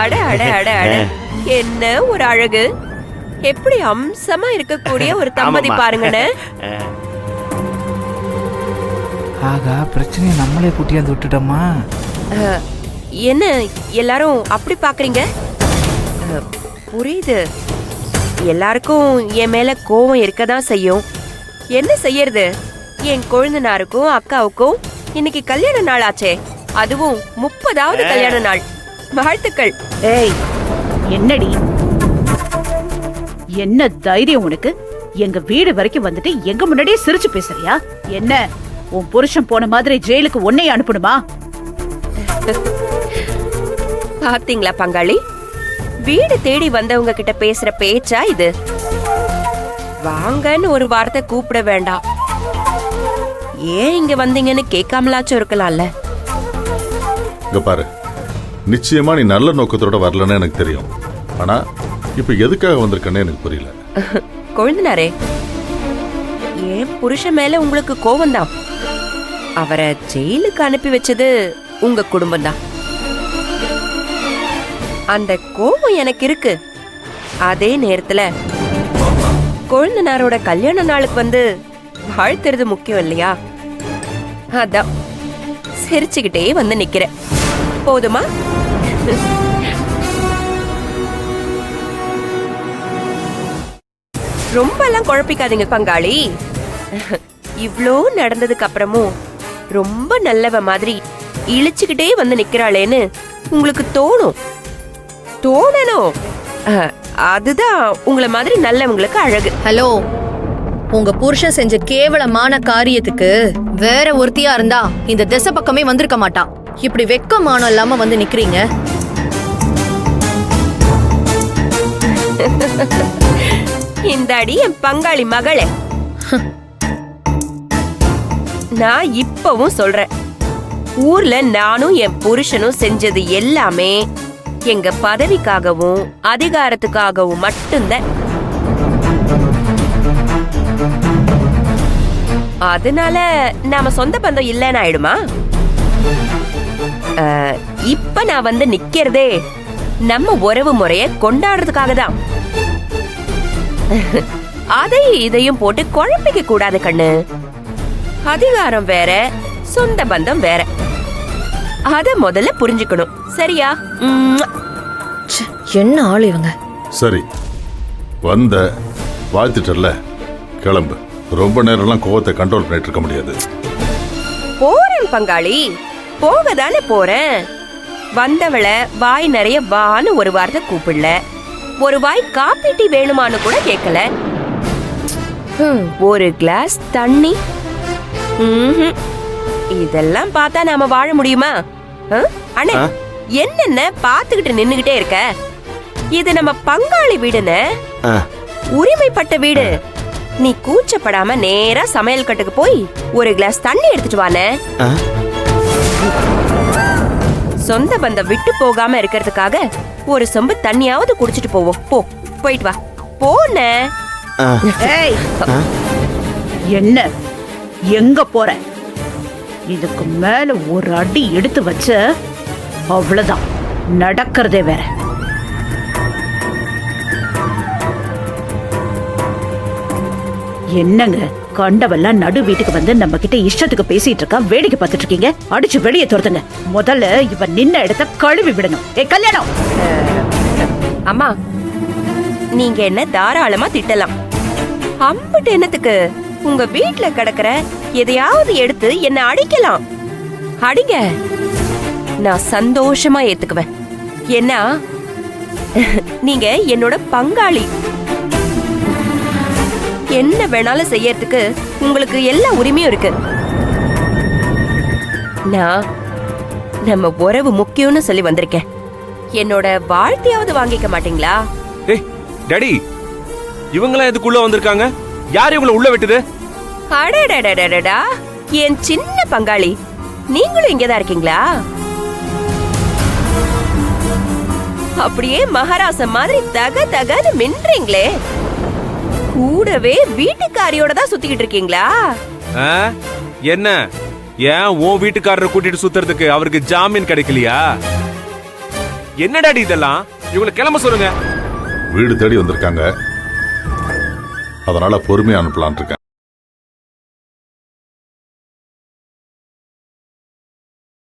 அட அட அட அட, என்ன ஒரு அழகு! எப்படி அம்சமா இருக்கக்கூடிய ஒரு தம்பதி பாருங்கண்ணே. ஆகா, பிரச்சனையை நம்மளே கூட்டியாந்து விட்டுட்டோமா? என்ன எல்லாரும் அப்படி பாக்குறீங்க? புரியுது, எல்லாருக்கும் என் மேல கோவம் இருக்கதான் செய்யும். என்ன செய்யறது? என் கொழுந்தனாருக்கும் அக்காவுக்கும் இன்னைக்கு கல்யாண நாள் ஆச்சே, அதுவும் 30வது கல்யாண நாள். வாழ்த்துக்கள். ஏய், என்னடி என்ன தைரியம் உனக்கு? எங்க வீடு வரைக்கும் வந்துட்டு எங்க முன்னாடியே சிரிச்சு பேசுறியா? என்ன உன் புருஷன் போன மாதிரி ஜெயிலுக்கு உன்னை அனுப்பணுமா? பாத்தீங்களா பங்காளி, வீடு தேடி வந்தவங்க கிட்ட பேசுற பேச்சா இது? வாங்கன்னு ஒரு வார்த்தை கூப்பிட வேண்டாம், ஏன் இங்க வந்தீங்கன்னு கேட்காமலாச்சும் இருக்கலாம்ல. இங்க பாரு, நிச்சயமா நீ நல்ல நோக்கத்தோட வரலன்னு எனக்கு தெரியும். ஆனா இப்ப எதுக்காக வந்திருக்கன்னு எனக்கு புரியல. கொழுந்தனாரே, ஏன் புருஷன் மேல உங்களுக்கு கோவம் தான். அவரை ஜெயிலுக்கு அனுப்பி வச்சது உங்க குடும்பம் தான். அந்த கோவம் எனக்கு இருக்கு. அதே நேரத்துல கொழுந்தனாரோட கல்யாண நாளுக்கு வந்து வாழ்த்துறது முக்கியம் இல்லையா? அதான் சிரிச்சுக்கிட்டே வந்து நிக்கிறேன். போதுமா? ரொம்ப எல்லாம் குழப்பிக்காதீங்க பங்காளி. இவ்ளோ நடந்ததுக்கு அப்புறமும் ரொம்ப நல்லவ மாதிரி இழிச்சுக்கிட்டே வந்து நிக்கிறாளேன்னு உங்களுக்கு தோணும். தோணணும். அதுதான் உங்களை மாதிரி நல்லவங்களுக்கு அழகு. ஹலோ, உங்க புருஷன் செஞ்ச கேவலமான காரியத்துக்கு வேற ஒருத்தியா இருந்தா இந்த திசை பக்கமே வந்திருக்க மாட்டான். இப்படி வெக்கமானம் இல்லாம வந்து நிக்கிறீங்க. இந்த அடி என் பங்காளி மகளே. நான் இப்பவும் சொல்றேன், ஊர்ல நானும் என் புருஷனும் செஞ்சது எல்லாமே எங்க பதவிக்காகவும் அதிகாரத்துக்காகவும் மட்டும்தான். அதனால நாம சொந்த பந்தம் இல்லைன்னு ஆயிடுமா? இப்ப நான் வந்து நிக்கிறதே நம்ம உறவு முறைய கொண்டாடுறதுக்காக தான். அதையும் இதையும் போட்டு குழப்பிக்க கூடாது கண்ணு. அதிகாரம் வேற, சொந்த பந்தம் வேற. அத முதல்ல புரிஞ்சுக்கணும், சரியா? என்ன ஆள் இவங்க? சரி, வந்த வாழ்த்துட்டல, கிளம்பு. ரொம்ப நேரம்லாம் கோவத்தை கண்ட்ரோல் பண்ணிட்டு இருக்க முடியாது. போறேன் பங்காளி, போகதானே போறேன். வந்தவள வாய் நிறைய வான்னு ஒரு வார்த்தை கூப்பிடல, ஒரு வாய் காப்பி டீ வேணுமான்னு கூட கேட்கல. ஒரு கிளாஸ் தண்ணி, இதெல்லாம் பார்த்தா நாம வாழ முடியுமா? அண்ணே, என்னென்ன பாத்துக்கிட்டு நின்னுகிட்டே இருக்க? இது நம்ம பங்காளி வீடுன்னு, உரிமைப்பட்ட வீடு. நீ கூச்சப்படாம நேரா சமையல் கட்டுக்கு போய் ஒரு கிளாஸ் தண்ணி எடுத்துட்டு வானே. சொந்த பந்தம் விட்டு போகாம இருக்கிறதுக்காக ஒரு சொம்பு தண்ணியாவது குடிச்சிட்டு போவோம். போ, போயிட்டு வா. போனே. என்ன, எங்க போற? இதுக்கு மேல ஒரு அடி எடுத்து வச்ச அவ்வளவுதான், நடக்கிறதே வேற. என்னங்க, கண்டவெல்லாம் நடு வீட்டுக்கு வந்து நம்ம கிட்ட இஷ்டத்துக்கு பேசிட்டு இருக்கா, வேடிக்கை பார்த்துட்டு இருக்கீங்க. அடிச்சு வெளியே துரத்துங்க. முதல்ல இவ நின்ன இடத்த கழுவி விடணும். கல்யாணம் அம்மா, நீங்க என்ன தாராளமா திட்டலாம். அம்பிட்டு என்னத்துக்கு? உங்க வீட்டுல கிடக்குற எதையாவது எடுத்து என்ன அடிக்கலாம். அடிங்க, நான் சந்தோஷமா ஏத்துக்குவேன். ஏன்னா நீங்க என்னோட பங்காளி. என்ன வேணாலும் செய்யறதுக்கு உங்களுக்கு எல்லா உரிமையும் இருக்கு. நான் நம்ம உறவு முக்கியம்னு சொல்லி வந்திருக்கேன். என்னோட வாழ்க்கையாவது வாங்கிக்க மாட்டீங்களா? ஏய் டாடி, இவங்கலாம் எதுக்குள்ள வந்திருக்காங்க? யார் இவங்கள உள்ள விட்டது? அடடடடடடா, என் சின்ன பங்காளி, நீங்களும் இங்கதான் இருக்கீங்களா? அப்படியே மகாராசம் மாதிரி தக தகன்னு மின்றீங்களே. கூடவே வீட்டுக்காரியோட தான் சுத்திக்கிட்டு இருக்கீங்களா? என்ன, ஏன் உன் வீட்டுக்காரரை கூட்டிட்டு சுத்துறதுக்கு அவருக்கு ஜாமீன் கிடைக்கலையா? என்ன டாடி இதெல்லாம்? இவங்களை கிளம்ப சொல்லுங்க. வீடு தேடி வந்திருக்காங்க, அதனால பொறுமையா அனுப்பலான் இருக்கேன்.